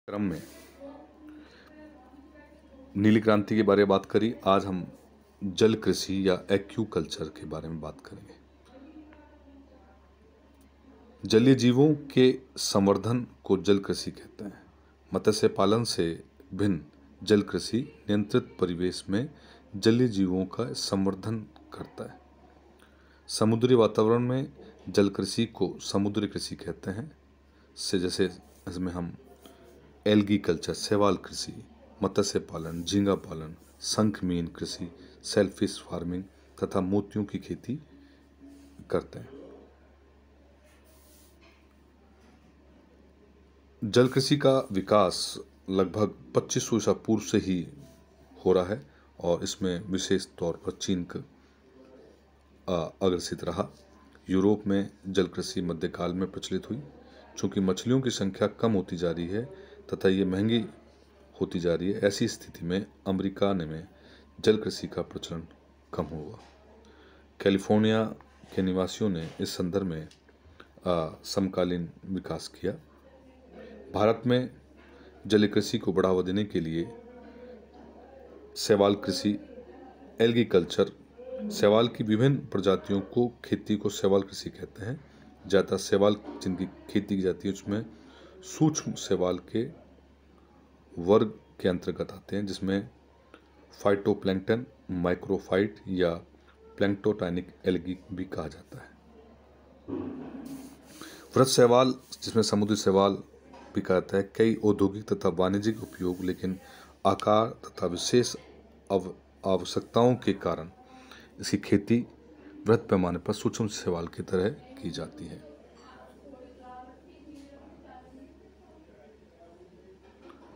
क्रम में नीली क्रांति के बारे में बात करी। आज हम जल कृषि या एक्वाकल्चर के बारे में बात करेंगे। जलीय जीवों के संवर्धन को जल कृषि कहते हैं। मत्स्य पालन से भिन्न जल कृषि नियंत्रित परिवेश में जलीय जीवों का संवर्धन करता है। समुद्री वातावरण में जल कृषि को समुद्री कृषि कहते हैं। जैसे इसमें हम एल्गी कल्चर, शैवाल कृषि, मत्स्य पालन, झींगा पालन, शंख मीन कृषि, सेलफिश फार्मिंग तथा मोतियों की खेती करते हैं। जल कृषि का विकास लगभग 2500 ईसा पूर्व से ही हो रहा है और इसमें विशेष तौर पर चीन का अग्रसित रहा। यूरोप में जल कृषि मध्यकाल में प्रचलित हुई। चूंकि मछलियों की संख्या कम होती जा रही है तथा ये महंगी होती जा रही है, ऐसी स्थिति में अमेरिका में जल कृषि का प्रचलन कम हुआ। कैलिफोर्निया के निवासियों ने इस संदर्भ में समकालीन विकास किया। भारत में जलीय कृषि को बढ़ावा देने के लिए शैवाल कृषि, एल्गी कल्चर, शैवाल की विभिन्न प्रजातियों को खेती को शैवाल कृषि कहते हैं। ज़्यादा शैवाल जिनकी खेती की जाती है उसमें सूक्ष्म शैवाल के वर्ग के अंतर्गत आते हैं, जिसमें फाइटोप्लैंक्टन, माइक्रोफाइट या प्लैंक्टोटाइनिक एल्गी भी कहा जाता है। वृत्त शैवाल, जिसमें समुद्री शैवाल भी कहा जाता है, कई औद्योगिक तथा वाणिज्यिक उपयोग, लेकिन आकार तथा विशेष आवश्यकताओं के कारण इसकी खेती बृहद पैमाने पर सूक्ष्म शैवाल की तरह की जाती है।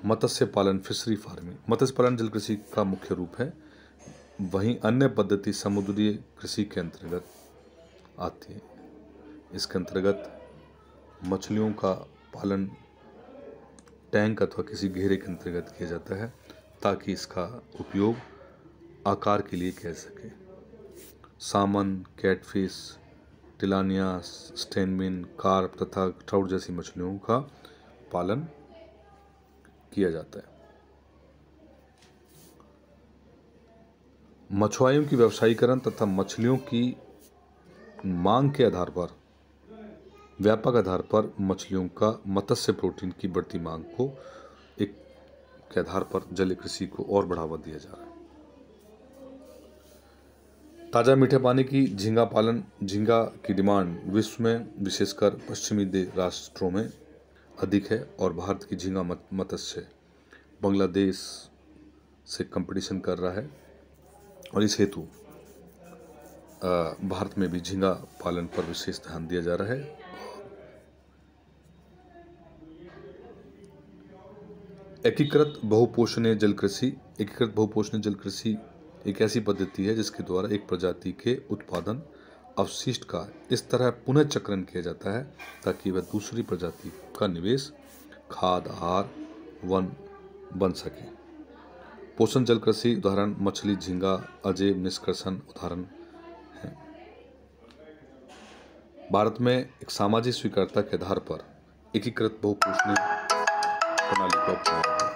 मत्स्य पालन, फिशरी फार्मिंग। मत्स्य पालन जल कृषि का मुख्य रूप है। वहीं अन्य पद्धति समुद्री कृषि के अंतर्गत आती है। इसके अंतर्गत मछलियों का पालन टैंक अथवा किसी घेरे के अंतर्गत किया जाता है ताकि इसका उपयोग आकार के लिए किया सके। सामन, कैटफिश, टिलानिया, स्टेनमिन, कार्प तथा ट्राउट जैसी मछलियों का पालन किया जाता है। मछुआरों की व्यवसायीकरण तथा मछलियों की मांग के आधार पर, व्यापक आधार पर मछलियों का मत्स्य प्रोटीन की बढ़ती मांग को एक के आधार पर जलीय कृषि को और बढ़ावा दिया जा रहा है। ताज़ा मीठे पानी की झींगा पालन। झींगा की डिमांड विश्व में विशेषकर पश्चिमी राष्ट्रों में अधिक है और भारत की झींगा मत्स्य बांग्लादेश से कंपटीशन कर रहा है और इस हेतु भारत में भी झींगा पालन पर विशेष ध्यान दिया जा रहा है। एकीकृत बहुपोषणीय जल कृषि। एकीकृत बहुपोषणीय जल कृषि एक ऐसी पद्धति है जिसके द्वारा एक प्रजाति के उत्पादन अवशिष्ट का इस तरह पुनः चक्रण किया जाता है ताकि वह दूसरी प्रजाति का निवेश, खाद, आहार, वन बन सके। पोषण जल कृषि उदाहरण मछली, झींगा, अजैव निष्कर्षण उदाहरण हैं। भारत में एक सामाजिक स्वीकार्यता के आधार पर एकीकृत बहुपोषणीय प्रणाली का उपयोग